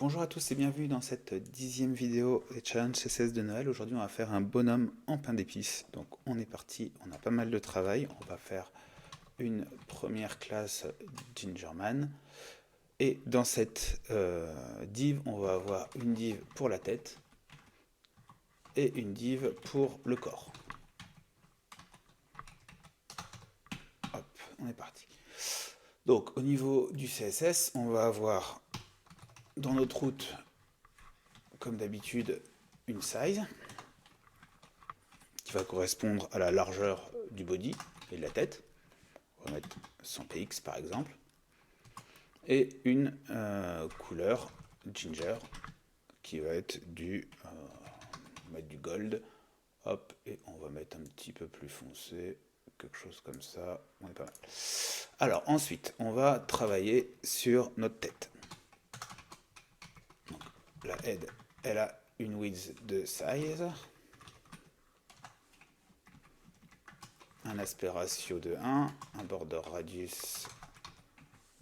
Bonjour à tous et bienvenue dans cette 10e vidéo des challenges CSS de Noël. Aujourd'hui on va faire un bonhomme en pain d'épices. Donc on est parti, on a pas mal de travail. On va faire une première classe Gingerman. Et dans cette div, on va avoir une div pour la tête et une div pour le corps. Hop, on est parti. Donc au niveau du CSS, on va avoir dans notre route, comme d'habitude, une size qui va correspondre à la largeur du body et de la tête. On va mettre 100 px par exemple. Et une couleur ginger qui va être on va mettre du gold. Hop, et on va mettre un petit peu plus foncé, quelque chose comme ça. On est pas mal. Alors ensuite, on va travailler sur notre tête. Donc, la head, elle a une width de size. Un aspect ratio de 1, un border radius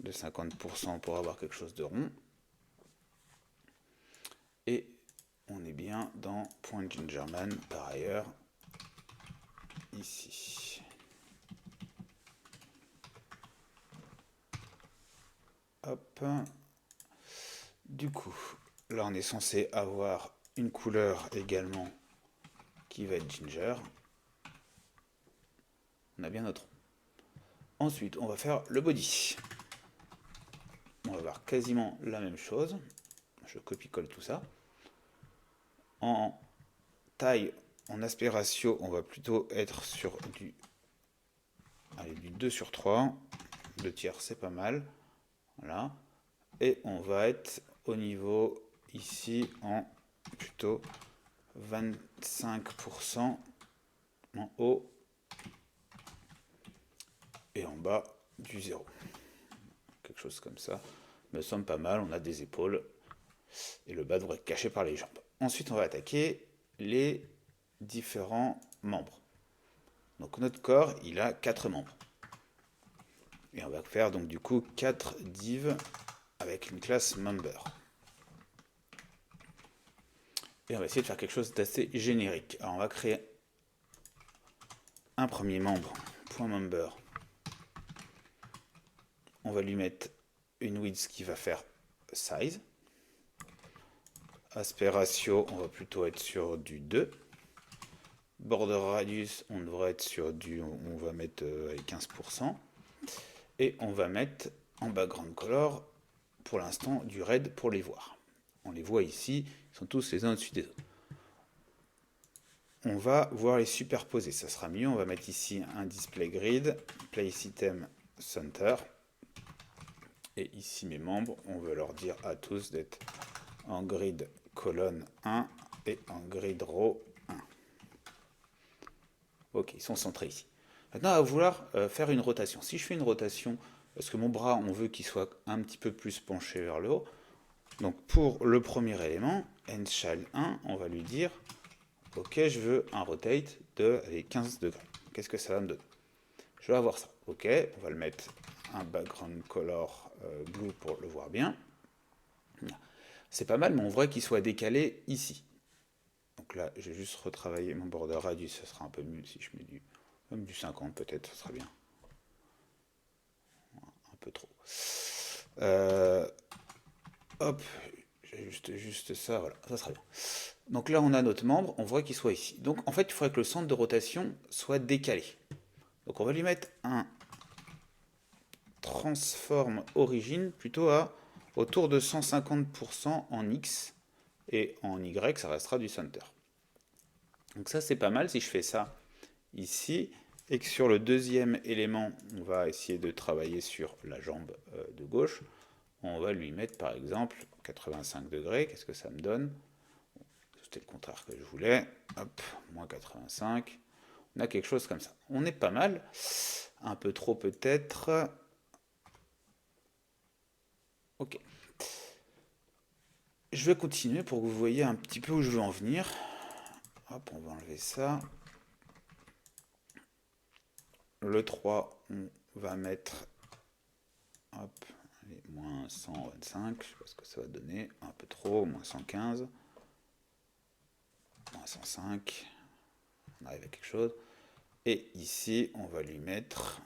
de 50% pour avoir quelque chose de rond. Et on est bien dans point Gingerman par ailleurs, ici. Hop. Du coup, là on est censé avoir une couleur également qui va être ginger. On a bien notre rond. Ensuite, on va faire le body. On va avoir quasiment la même chose. Je copie-colle tout ça. En taille, en aspect ratio, on va plutôt être sur du 2 sur 3. 2 tiers, c'est pas mal. Voilà. Et on va être au niveau ici en plutôt 25% en haut et en bas du 0. Quelque chose comme ça. Me semble pas mal, on a des épaules et le bas devrait être caché par les jambes. Ensuite, on va attaquer les différents membres. Donc notre corps, il a 4 membres. Et on va faire donc du coup 4 divs avec une classe member. Et on va essayer de faire quelque chose d'assez générique. Alors on va créer un premier membre, point member. On va lui mettre une width qui va faire size. Aspect ratio, on va plutôt être sur du 2. Border radius, on devrait être sur on va mettre 15%. Et on va mettre en background color, pour l'instant, du red pour les voir. On les voit ici, ils sont tous les uns au-dessus des autres. On va voir les superposer, ça sera mieux. On va mettre ici un display grid, place item center. Et ici mes membres, on veut leur dire à tous d'être en grid colonne 1 et en grid row 1. Ok, ils sont centrés ici. Maintenant, on va vouloir faire une rotation. Si je fais une rotation, parce que mon bras, on veut qu'il soit un petit peu plus penché vers le haut, donc pour le premier élément, nChild 1, on va lui dire, ok, je veux un rotate de 15 degrés. Qu'est-ce que ça va me donner? Je vais avoir ça. Ok, on va le mettre un background color blue pour le voir bien. C'est pas mal, mais on voudrait qu'il soit décalé ici. Donc là, j'ai juste retravaillé mon border radius, ça sera un peu mieux si je mets même du 50 peut-être, ça serait bien. Un peu trop. Hop, j'ai juste ça, voilà, ça sera bien. Donc là, on a notre membre, on voit qu'il soit ici. Donc en fait, il faudrait que le centre de rotation soit décalé. Donc on va lui mettre un transform origin plutôt à autour de 150% en X et en Y, ça restera du center. Donc ça, c'est pas mal si je fais ça ici et que sur le deuxième élément, on va essayer de travailler sur la jambe de gauche. On va lui mettre par exemple 85 degrés. Qu'est-ce que ça me donne? C'était le contraire que je voulais. Hop, moins 85. On a quelque chose comme ça. On est pas mal. Un peu trop peut-être. Ok. Je vais continuer pour que vous voyez un petit peu où je veux en venir. Hop, on va enlever ça. Le 3, on va mettre hop, Allez, moins 125, je sais pas ce que ça va donner, un peu trop, moins 115, moins 105, on arrive à quelque chose. Et ici, on va lui mettre,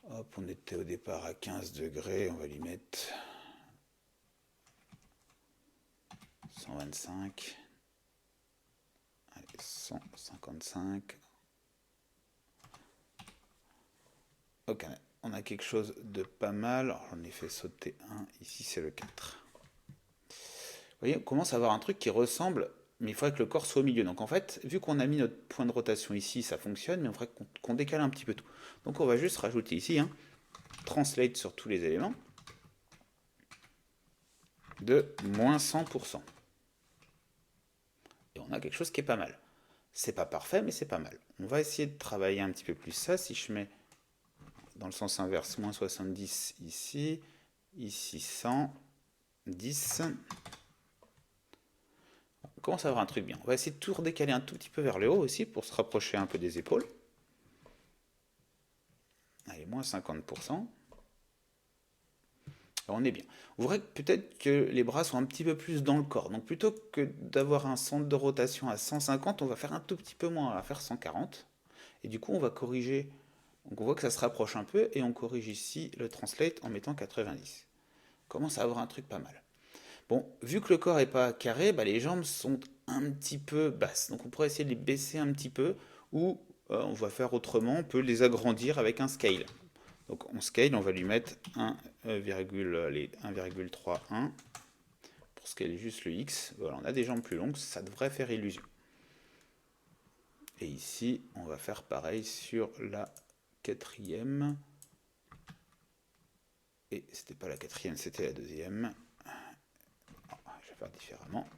hop, on était au départ à 15 degrés, on va lui mettre 125, allez, 155. Ok, on a quelque chose de pas mal. Alors, j'en ai fait sauter un, ici c'est le 4. Vous voyez, on commence à avoir un truc qui ressemble, mais il faudrait que le corps soit au milieu. Donc en fait, vu qu'on a mis notre point de rotation ici, ça fonctionne, mais il faudrait qu'on décale un petit peu tout. Donc on va juste rajouter ici, translate sur tous les éléments, de moins 100%. Et on a quelque chose qui est pas mal. C'est pas parfait, mais c'est pas mal. On va essayer de travailler un petit peu plus ça. Si je mets dans le sens inverse, moins 70 ici, ici 100, 10. On commence à avoir un truc bien. On va essayer de tout redécaler un tout petit peu vers le haut aussi pour se rapprocher un peu des épaules. Allez, moins 50%. Alors on est bien. Vous verrez peut-être que les bras sont un petit peu plus dans le corps. Donc plutôt que d'avoir un centre de rotation à 150, on va faire un tout petit peu moins, on va faire 140. Et du coup, on va corriger. Donc on voit que ça se rapproche un peu et on corrige ici le translate en mettant 90. On commence à avoir un truc pas mal. Bon, vu que le corps n'est pas carré, les jambes sont un petit peu basses. Donc on pourrait essayer de les baisser un petit peu ou on va faire autrement, on peut les agrandir avec un scale. Donc on scale, on va lui mettre 1,31 pour scaler juste le X. Voilà, on a des jambes plus longues, ça devrait faire illusion. Et ici, on va faire pareil sur la quatrième. Et c'était pas la quatrième, c'était la deuxième. Je vais faire différemment.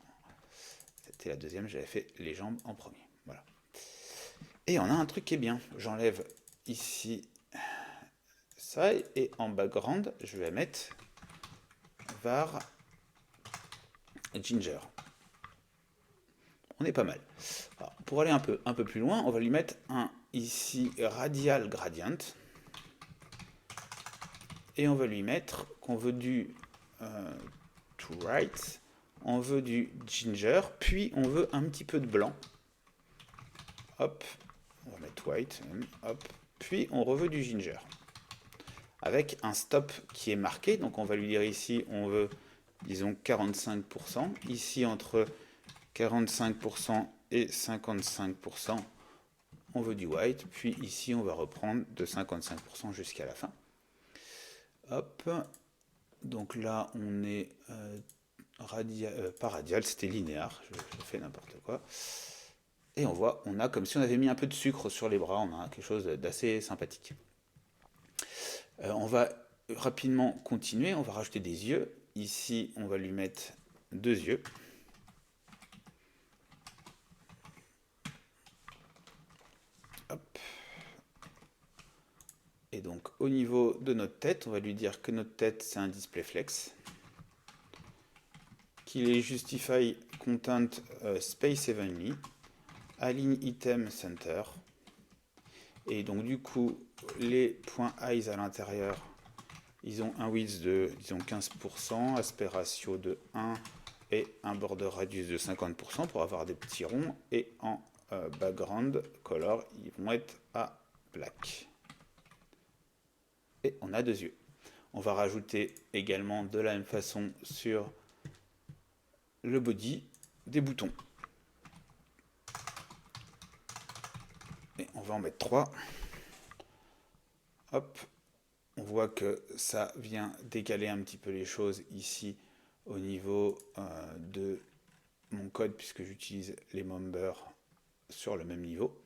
C'était la deuxième, j'avais fait les jambes en premier. Voilà. Et on a un truc qui est bien. J'enlève ici ça et en background, je vais mettre var ginger. On est pas mal. Alors, pour aller un peu plus loin, on va lui mettre un ici radial gradient. Et on va lui mettre qu'on veut du to right, on veut du ginger, puis on veut un petit peu de blanc. Hop, on va mettre white, hop, puis on reveut du ginger. Avec un stop qui est marqué, donc on va lui dire ici, on veut, disons, 45%. Ici, entre 45% et 55%, on veut du white. Puis ici, on va reprendre de 55% jusqu'à la fin. Hop. Donc là, on est pas radial, c'était linéaire. Je fais n'importe quoi. Et on voit, on a comme si on avait mis un peu de sucre sur les bras. On a quelque chose d'assez sympathique. On va rapidement continuer. On va rajouter des yeux. Ici, on va lui mettre 2 yeux. Hop. Et donc, au niveau de notre tête, on va lui dire que notre tête, c'est un display flex. Qu'il est justify content space evenly. Align item center. Et donc, du coup, les points eyes à l'intérieur, ils ont un width de, disons, 15%, aspect ratio de 1 et un border radius de 50% pour avoir des petits ronds. Et en background color, ils vont être à black. Et on a 2 yeux. On va rajouter également de la même façon sur le body des boutons. Et on va en mettre 3. Hop. On voit que ça vient décaler un petit peu les choses ici au niveau de mon code puisque j'utilise les members sur le même niveau.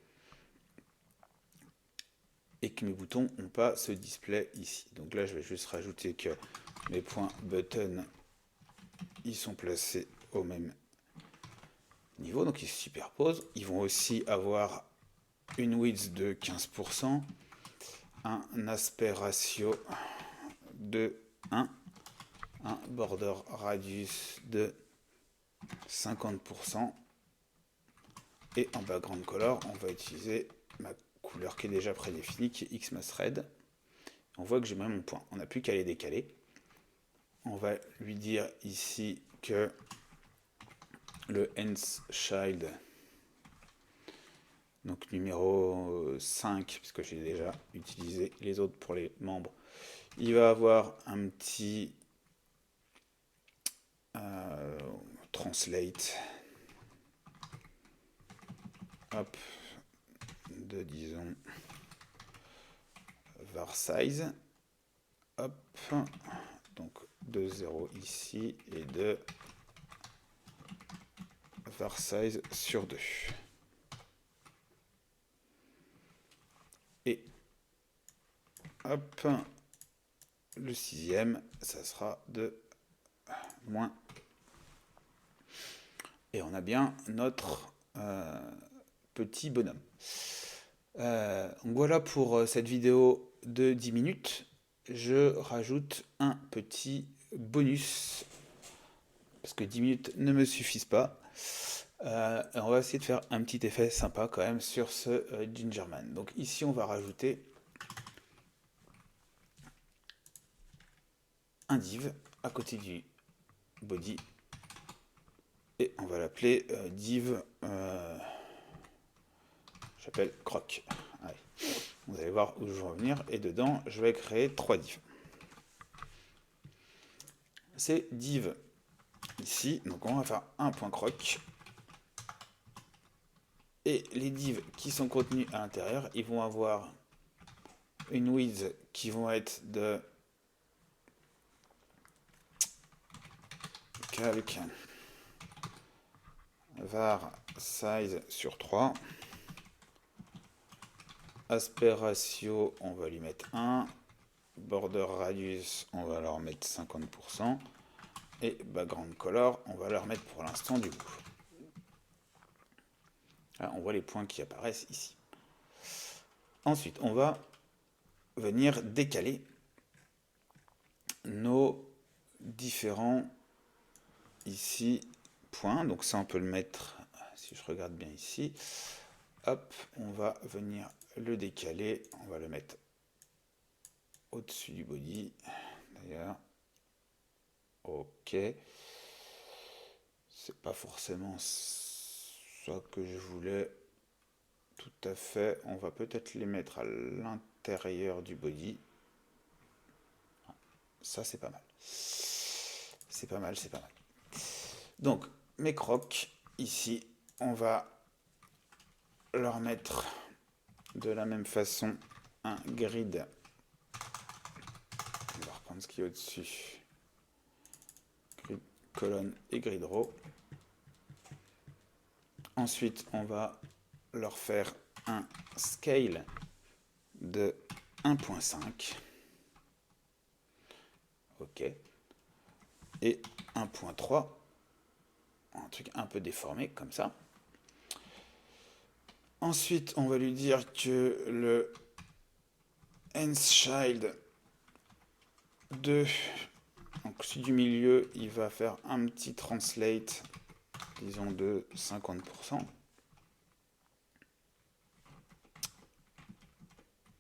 Et que mes boutons n'ont pas ce display ici. Donc là, je vais juste rajouter que mes points button, ils sont placés au même niveau, donc ils se superposent. Ils vont aussi avoir une width de 15%, un aspect ratio de 1, un border radius de 50%, et en background color, on va utiliser ma couleur qui est déjà prédéfinie, qui est Xmask Red. On voit que j'ai même mon point. On n'a plus qu'à les décaler. On va lui dire ici que le hence child, donc numéro 5, puisque j'ai déjà utilisé les autres pour les membres, il va avoir un petit translate, hop, de disons var size, hop, donc de 0 ici et de var size sur 2. Et hop, le 6e, ça sera de moins. Et on a bien notre petit bonhomme. Donc voilà pour cette vidéo de 10 minutes. Je rajoute un petit bonus, parce que 10 minutes ne me suffisent pas. On va essayer de faire un petit effet sympa quand même sur ce Gingerman. Donc ici on va rajouter un div à côté du body. Et on va l'appeler div, j'appelle croc. Allez. Vous allez voir où je veux en venir. Et dedans, je vais créer 3 divs. C'est div ici. Donc on va faire un point croc. Et les divs qui sont contenus à l'intérieur, ils vont avoir une width qui vont être de calque var size sur 3. Aspect ratio, on va lui mettre 1. Border radius, on va leur mettre 50%. Et background color, on va leur mettre pour l'instant du coup. Là, on voit les points qui apparaissent ici. Ensuite, on va venir décaler nos différents ici points. Donc ça, on peut le mettre, si je regarde bien ici, hop, on va venir le décaler. On va le mettre au-dessus du body, d'ailleurs. Ok. C'est pas forcément ça que je voulais. Tout à fait. On va peut-être les mettre à l'intérieur du body. Ça, c'est pas mal. C'est pas mal, c'est pas mal. Donc, mes crocs, ici, on va leur mettre de la même façon un grid. On va reprendre ce qui est au-dessus. Grid colonne et grid row. Ensuite, on va leur faire un scale de 1.5. Ok. Et 1.3. Un truc un peu déformé, comme ça. Ensuite, on va lui dire que le hence child 2, donc celui du milieu, il va faire un petit translate, disons de 50%.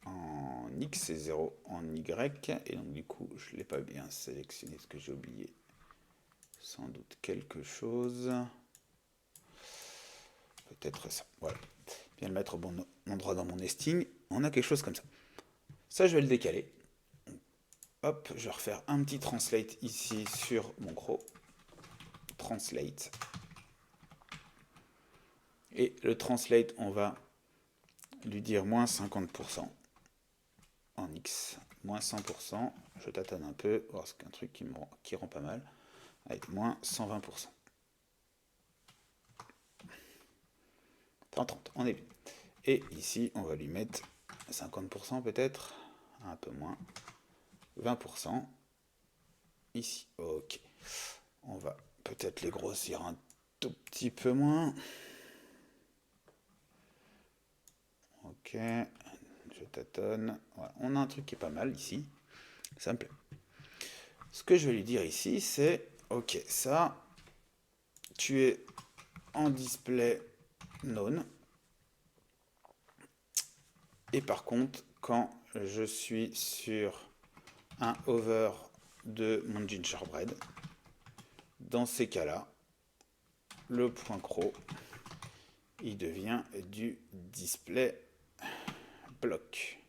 En X, c'est 0 en Y. Et donc, du coup, je ne l'ai pas bien sélectionné parce que j'ai oublié sans doute quelque chose. Peut-être ça. Voilà. Bien le mettre au bon endroit dans mon nesting. On a quelque chose comme ça. Ça, je vais le décaler. Hop, je vais refaire un petit translate ici sur mon croc. Translate. Et le translate, on va lui dire moins 50% en X, moins 100%. Je tâtonne un peu, voir ce qu'un truc qui rend pas mal. Avec moins 120%. Enfin 30, on est bien. Et ici, on va lui mettre 50% peut-être, un peu moins, 20%. Ici, ok. On va peut-être les grossir un tout petit peu moins. Ok, je tâtonne. Voilà. On a un truc qui est pas mal ici. Ça me plaît. Ce que je vais lui dire ici, c'est ok, ça, tu es en display known. Et par contre, quand je suis sur un hover de mon gingerbread. Dans ces cas-là, le point croc, il devient du display block.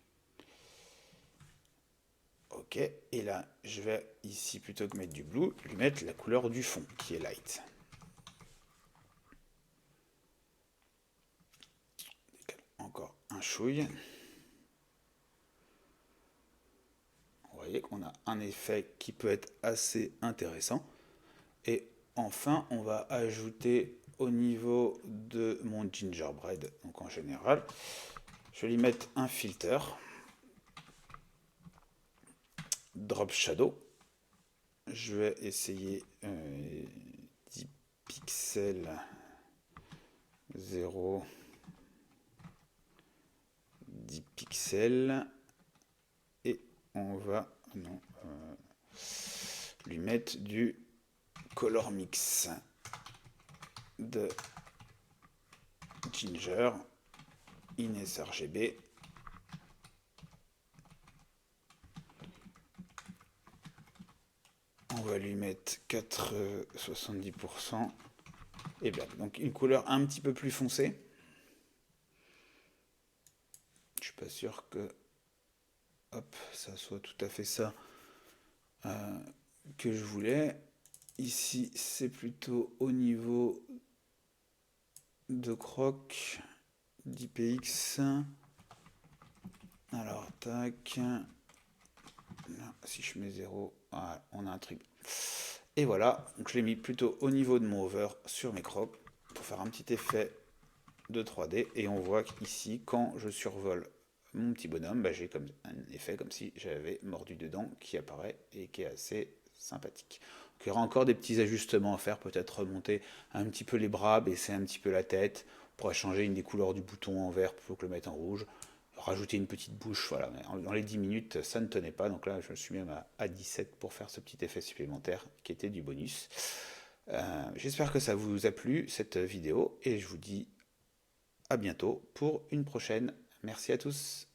Ok, et là, je vais ici, plutôt que mettre du blue, lui mettre la couleur du fond, qui est light. Encore un chouille. Vous voyez qu'on a un effet qui peut être assez intéressant. Et enfin, on va ajouter au niveau de mon gingerbread, donc en général, je vais lui mettre un filter, drop shadow. Je vais essayer 10 pixels 0, 10 pixels, et on va lui mettre du color mix de ginger in sRGB. On va lui mettre 70% et black. Donc une couleur un petit peu plus foncée. Je suis pas sûr que ça soit tout à fait ça que je voulais. Ici, c'est plutôt au niveau de croc d'IPX. Alors, tac. Là, si je mets 0, on a un truc. Et voilà, donc je l'ai mis plutôt au niveau de mon hover sur mes crocs pour faire un petit effet de 3D. Et on voit qu'ici, quand je survole mon petit bonhomme, j'ai comme un effet comme si j'avais mordu dedans qui apparaît et qui est assez sympathique. Donc, il y aura encore des petits ajustements à faire, peut-être remonter un petit peu les bras, baisser un petit peu la tête, on pourra changer une des couleurs du bouton en vert plutôt que le mettre en rouge, rajouter une petite bouche, voilà. Dans les 10 minutes, ça ne tenait pas, donc là je me suis même à 17 pour faire ce petit effet supplémentaire qui était du bonus. J'espère que ça vous a plu cette vidéo et je vous dis à bientôt pour une prochaine. Merci à tous.